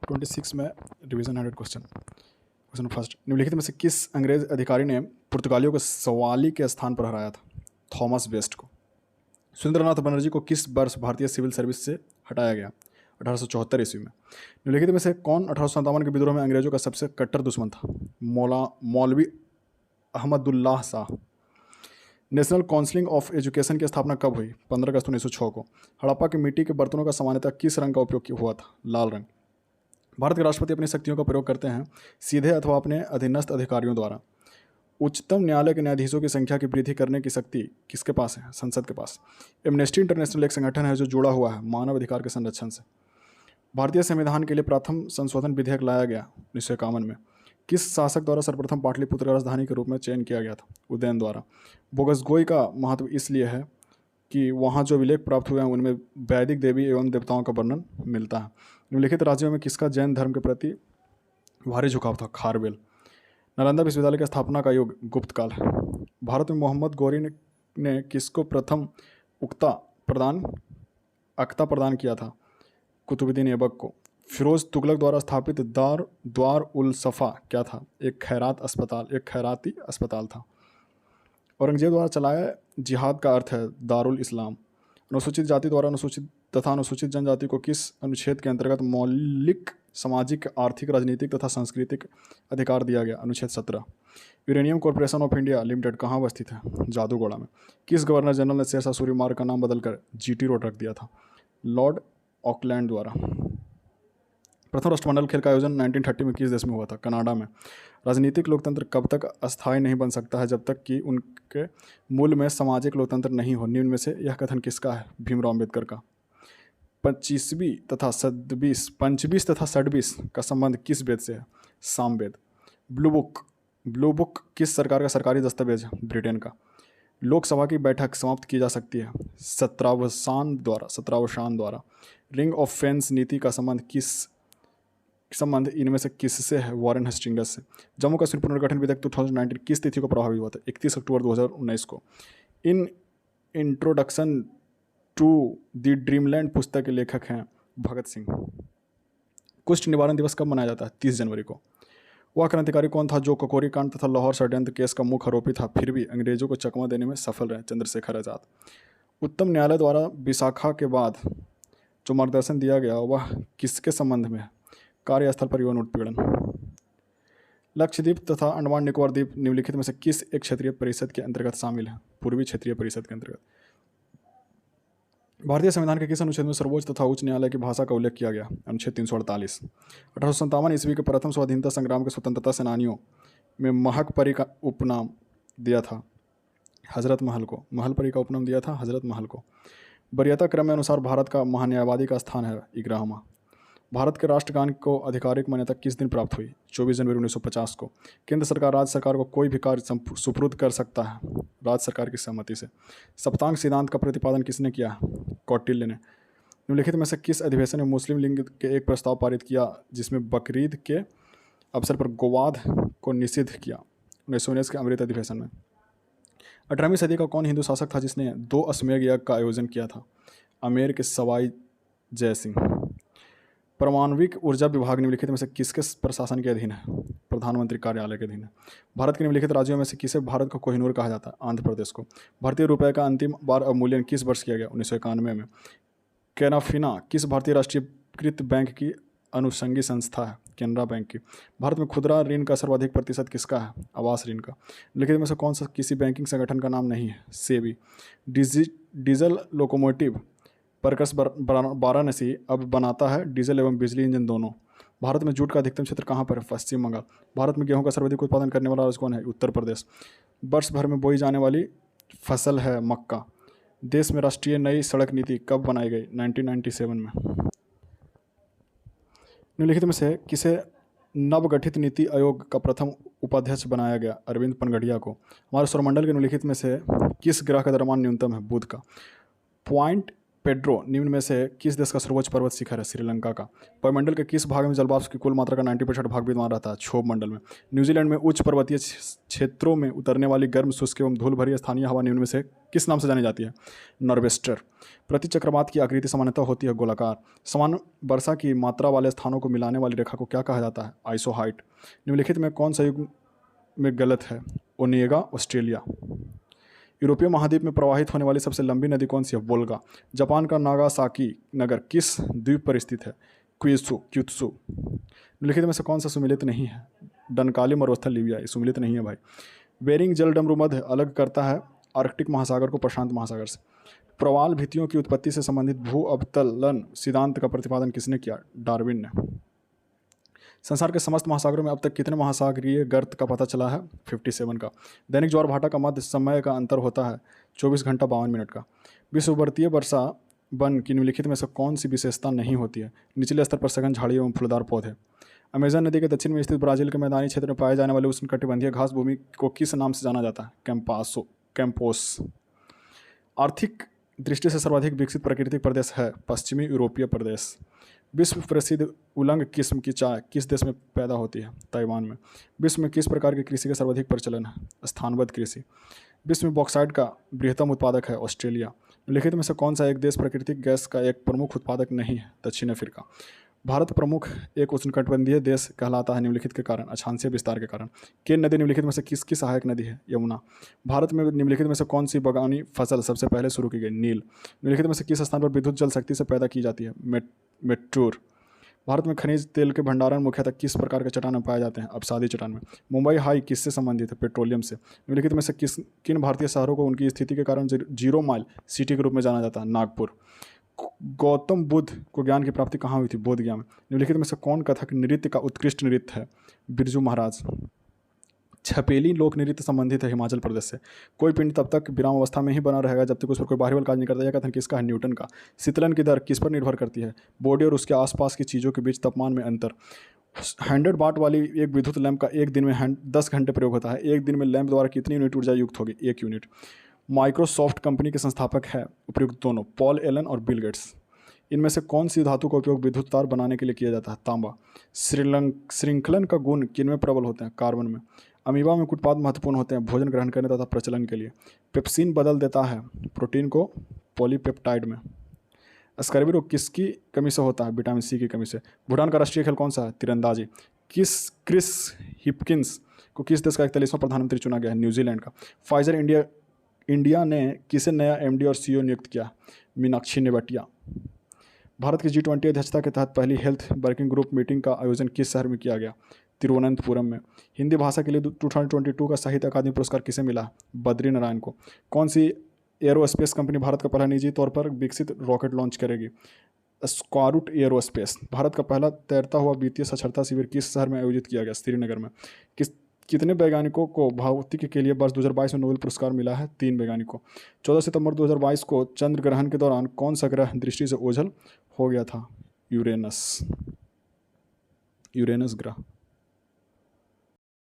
26 में revision 100 question. Question first, निम्नलिखित में से किस अंग्रेज अधिकारी ने पुर्तगालियों को सवाली के स्थान पर हराया था? थॉमस बेस्ट को। सुरेंद्रनाथ बनर्जी को किस वर्ष भारतीय सिविल सर्विस से हटाया गया? 1874 ईस्वी में। निम्नलिखित में से कौन 1857 के विद्रोह में अंग्रेजों का सबसे कट्टर दुश्मन था? मौलवी Ahmadullah Shah. National council of education की स्थापना कब हुई? 15 अगस्त 1906 को। हड़प्पा की मिट्टी के बर्तनों का सामान्यतः किस रंग का उपयोग हुआ था? लाल रंग। भारत के राष्ट्रपति अपनी शक्तियों का प्रयोग करते हैं सीधे अथवा अपने अधीनस्थ अधिकारियों द्वारा। उच्चतम न्यायालय के न्यायाधीशों की संख्या की वृद्धि करने की शक्ति किसके पास है? संसद के पास। एमनेस्टी इंटरनेशनल एक संगठन है जो जुड़ा हुआ है मानव अधिकार के संरक्षण से। भारतीय संविधान के लिए प्रथम संशोधन विधेयक लाया गया 1951 में। किस शासक द्वारा सर्वप्रथम पाटलिपुत्र राजधानी के रूप में चयन किया गया था? उदयन द्वारा। बोगसगोई का महत्व इसलिए है कि वहाँ जो विलेख प्राप्त हुए हैं उनमें वैदिक देवी एवं देवताओं का वर्णन मिलता है। निम्नलिखित राज्यों में किसका जैन धर्म के प्रति भारी झुकाव था? खारवेल। नालंदा विश्वविद्यालय की स्थापना का युग गुप्त काल है। भारत में मोहम्मद गौरी ने किसको प्रथम अख्ता प्रदान किया था? कुतुबुद्दीन ऐबक को। फिरोज तुगलक द्वारा स्थापित द्वार उल सफ़ा क्या था? एक खैराती अस्पताल था। औरंगजेब द्वारा चलाया जिहाद का अर्थ है दारुल इस्लाम। अनुसूचित जाति द्वारा अनुसूचित तथा अनुसूचित जनजाति को किस अनुच्छेद के अंतर्गत मौलिक सामाजिक, आर्थिक, राजनीतिक तथा सांस्कृतिक अधिकार दिया गया? अनुच्छेद 17। Uranium corporation of India limited कहाँ अवस्थित है? जादूगोड़ा में। किस गवर्नर जनरल ने शेरशाह सूरी मार्ग का नाम बदलकर जीटी रोड रख दिया था? लॉर्ड ऑकलैंड द्वारा। प्रथम राष्ट्रमंडल खेल का आयोजन 1930 में किस देश में हुआ था? कनाडा में। राजनीतिक लोकतंत्र कब तक अस्थायी नहीं बन सकता है? जब तक कि उनके मूल में सामाजिक लोकतंत्र नहीं हो। निम्न में से यह कथन किसका है? भीमराव अम्बेडकर का। पंचबीस तथा षड्बीस का संबंध किस वेद से है? सामवेद। ब्लू बुक किस सरकार का सरकारी दस्तावेज है? ब्रिटेन का। लोकसभा की बैठक समाप्त की जा सकती है सत्रावसान द्वारा। रिंग ऑफ फेंस नीति का संबंध इनमें से किससे है? वॉरेन हेस्टिंग्स से। जम्मू कश्मीर पुनर्गठन विधेयक 2019 किस तिथि को प्रभावी हुआ था? 31 अक्टूबर 2019 को। In introduction to the dreamland पुस्तक के लेखक हैं भगत सिंह। कुष्ठ निवारण दिवस कब मनाया जाता है? 30 जनवरी को। वह क्रांतिकारी कौन था जो ककोरी कांड तथा लाहौर षड्यंत्र केस का मुख्य आरोपी था फिर भी अंग्रेजों को चकमा देने में सफल रहे? चंद्रशेखर आजाद। उच्चतम न्यायालय द्वारा विशाखा के बाद जो मार्गदर्शन दिया गया वह किसके संबंध में है? कार्यस्थल पर यौन उत्पीड़न। लक्षद्वीप तथा अंडमान निकोबार द्वीप निम्नलिखित में से किस एक क्षेत्रीय परिषद के अंतर्गत शामिल है? पूर्वी क्षेत्रीय परिषद के अंतर्गत। भारतीय संविधान के किस अनुच्छेद में सर्वोच्च तथा उच्च न्यायालय की भाषा का उल्लेख किया गया? अनुच्छेद 348। 1857 ईस्वी के प्रथम स्वाधीनता संग्राम के स्वतंत्रता सेनानियों में महकपरी का उपनाम दिया था हजरत महल को। महलपरी का उपनाम दिया था हजरत महल को। वरीयता क्रम में अनुसार भारत का महान्यायवादी का स्थान है 11वां। भारत के राष्ट्रगान को आधिकारिक मान्यता किस दिन प्राप्त हुई? 24 जनवरी 1950 को। केंद्र सरकार राज्य सरकार को कोई भी कार्य सुपुर्द कर सकता है राज्य सरकार की सहमति से। सप्तांग सिद्धांत का प्रतिपादन किसने किया? कौटिल्य ने। निम्नलिखित में से किस अधिवेशन में मुस्लिम लीग के एक प्रस्ताव पारित किया जिसमें बकरीद के अवसर पर गोवाद को निषिद्ध किया? 1919 के अमृत अधिवेशन में। 18वीं सदी का कौन हिंदू शासक था जिसने 2 अश्वमेध यज्ञ का आयोजन किया था? अमेर के सवाई जय सिंह। परमाणविक ऊर्जा विभाग निम्नलिखित में से किसके प्रशासन के अधीन है? प्रधानमंत्री कार्यालय के अधीन है। भारत के निम्नलिखित राज्यों में से किसे भारत का कोहिनूर कहा जाता है? आंध्र प्रदेश को। भारतीय रुपये का अंतिम बार अवमूल्यन किस वर्ष किया गया? 1991 में। कैनाफिना किस भारतीय राष्ट्रीयकृत बैंक की अनुषंगी संस्था है? केनरा बैंक की। भारत में खुदरा ऋण का सर्वाधिक प्रतिशत किसका है? आवास ऋण का। निम्नलिखित में से कौन सा किसी बैंकिंग संगठन का नाम नहीं है? सेबी। डीजल लोकोमोटिव परकस वाराणसी अब बनाता है डीजल एवं बिजली इंजन दोनों। भारत में जूट का अधिकतम क्षेत्र कहाँ पर है? पश्चिम बंगाल। भारत में गेहूं का सर्वाधिक उत्पादन करने वाला राज्य कौन है? उत्तर प्रदेश। वर्ष भर में बोई जाने वाली फसल है मक्का। देश में राष्ट्रीय नई सड़क नीति कब बनाई गई? 1997 में। निम्नलिखित में से किसे नवगठित नीति आयोग का प्रथम उपाध्यक्ष बनाया गया? अरविंद पनगड़िया को। हमारे सौरमंडल के निम्नलिखित में से किस ग्रह का द्रव्यमान न्यूनतम है? बुध का। पेड्रो निम्न में से किस देश का सर्वोच्च पर्वत शिखर है? श्रीलंका का। वायुमंडल के किस भाग में जलवाष्प की कुल मात्रा का 90% भाग विद्यमान रहता है? क्षोभ मंडल में। न्यूजीलैंड में उच्च पर्वतीय क्षेत्रों में उतरने वाली गर्म, शुष्क एवं धूल भरी स्थानीय हवा निम्न में से किस नाम से जानी जाती है? नॉर्वेस्टर। प्रति चक्रवात की आकृति सामान्यतः होती है गोलाकार। समान वर्षा की मात्रा वाले स्थानों को मिलाने वाली रेखा को क्या कहा जाता है? आइसोहाइट। निम्नलिखित में कौन सा युग में गलत है? Onega, Australia. यूरोपीय महाद्वीप में प्रवाहित होने वाली सबसे लंबी नदी कौन सी है? वोल्गा। जापान का नागासाकी नगर किस द्वीप पर स्थित है? क्यूत्सु। निम्नलिखित में से कौन सा सुमिलित नहीं है? डनकाली मरुस्थल लीबिया। ये सुमिलित नहीं है भाई। बेरिंग जलडमरू मध्य अलग करता है आर्कटिक महासागर को प्रशांत महासागर से। प्रवाल भित्तियों की उत्पत्ति से संबंधित भू अवतलन सिद्धांत का प्रतिपादन किसने किया? डार्विन ने। संसार के समस्त महासागरों में अब तक कितने महासागरीय गर्त का पता चला है? 57 का। दैनिक ज्वार भाटा का मध्य समय का अंतर होता है 24 घंटा 52 मिनट का। विषुववर्तीय वर्षा वन की निम्नलिखित में से कौन सी विशेषता नहीं होती है? निचले स्तर पर सघन झाड़ी एवं फूलदार पौधे। अमेजन नदी के दक्षिण में स्थित ब्राजील के मैदानी क्षेत्र में पाए जाने वाले उष्णकटिबंधीय घास भूमि को किस नाम से जाना जाता है? कैंपोस। आर्थिक दृष्टि से सर्वाधिक विकसित प्राकृतिक प्रदेश है पश्चिमी यूरोपीय प्रदेश। विश्व प्रसिद्ध उलंग किस्म की चाय किस देश में पैदा होती है? ताइवान में। विश्व में किस प्रकार की कृषि का सर्वाधिक प्रचलन है? स्थानबद्ध कृषि। विश्व में बॉक्साइट का बृहत्तम उत्पादक है ऑस्ट्रेलिया। निम्नलिखित में से कौन सा एक देश प्राकृतिक गैस का एक प्रमुख उत्पादक नहीं है? दक्षिण अफ्रीका। भारत प्रमुख एक उष्णकटिबंधीय देश कहलाता है निम्नलिखित के कारण? अक्षांशीय विस्तार के कारण। केन नदी निम्नलिखित में से किसकी सहायक नदी है? यमुना। भारत में निम्नलिखित में से कौन सी बागवानी फसल सबसे पहले शुरू की गई? नील। निम्नलिखित में से किस स्थान पर विद्युत जल शक्ति से पैदा की जाती है? मेट्टूर। भारत में खनिज तेल के भंडारण मुख्यतः किस प्रकार के चट्टान में पाए जाते हैं? अपसादी चट्टान में। मुंबई हाई किससे संबंधित है? पेट्रोलियम से। निम्नलिखित में से किन भारतीय शहरों को उनकी स्थिति के कारण जीरो माइल सिटी के रूप में जाना जाता है? नागपुर। गौतम बुद्ध को ज्ञान की प्राप्ति कहाँ हुई थी? बोध गया में। निम्नलिखित में से कौन कथक नृत्य का उत्कृष्ट नृत्य है? बिरजू महाराज। छपेली लोक नृत्य संबंधित है हिमाचल प्रदेश से। कोई पिंड तब तक विराम अवस्था में ही बना रहेगा जब तक उस पर कोई बाहरी बल कार्य नहीं करता। यह कथन किसका है? न्यूटन का। शीतलन की दर किस पर निर्भर करती है? बॉडी और उसके आसपास की चीज़ों के बीच तापमान में अंतर। 100 वाट वाली एक विद्युत लैंप का एक दिन में 10 घंटे प्रयोग होता है। एक दिन में लैंप द्वारा कितनी यूनिट ऊर्जा युक्त होगी? 1 यूनिट। माइक्रोसॉफ्ट कंपनी के संस्थापक है उपयुक्त दोनों? पॉल एलन और बिल गेट्स। इनमें से कौन सी धातु का उपयोग विद्युत तार बनाने के लिए किया जाता है? तांबा। श्रृंखलन का गुण किनमें प्रबल होते हैं? कार्बन में। अमीबा में कुछ उत्पाद महत्वपूर्ण होते हैं भोजन ग्रहण करने तथा प्रचलन के लिए। पेप्सिन बदल देता है प्रोटीन को पॉलीपेप्टाइड में। स्कर्वी रोग किसकी कमी से होता है? विटामिन सी की कमी से। भूटान का राष्ट्रीय खेल कौन सा है? तीरंदाजी। क्रिस हिपकिंस को किस देश का 41वां प्रधानमंत्री चुना गया है? न्यूजीलैंड का। फाइजर इंडिया ने किसे नया एमडी और सीईओ नियुक्त किया? मीनाक्षी नेवटिया। भारत की G20 अध्यक्षता के तहत पहली हेल्थ वर्किंग ग्रुप मीटिंग का आयोजन किस शहर में किया गया? तिरुवनंतपुरम में। हिंदी भाषा के लिए 2022 का साहित्य अकादमी पुरस्कार किसे मिला? बद्री नारायण को। कौन सी एरोस्पेस कंपनी भारत का पहला निजी तौर पर विकसित रॉकेट लॉन्च करेगी? स्क्वारूट एरोस्पेस। भारत का पहला तैरता हुआ वित्तीय साक्षरता शिविर किस शहर में आयोजित किया गया? श्रीनगर में। कितने वैज्ञानिकों को भौतिकी के लिए वर्ष 2022 में नोबेल पुरस्कार मिला है? 3 वैज्ञानिकों। 14 सितंबर 2022 को चंद्र ग्रहण के दौरान कौन सा ग्रह दृष्टि से ओझल हो गया था? यूरेनस ग्रह।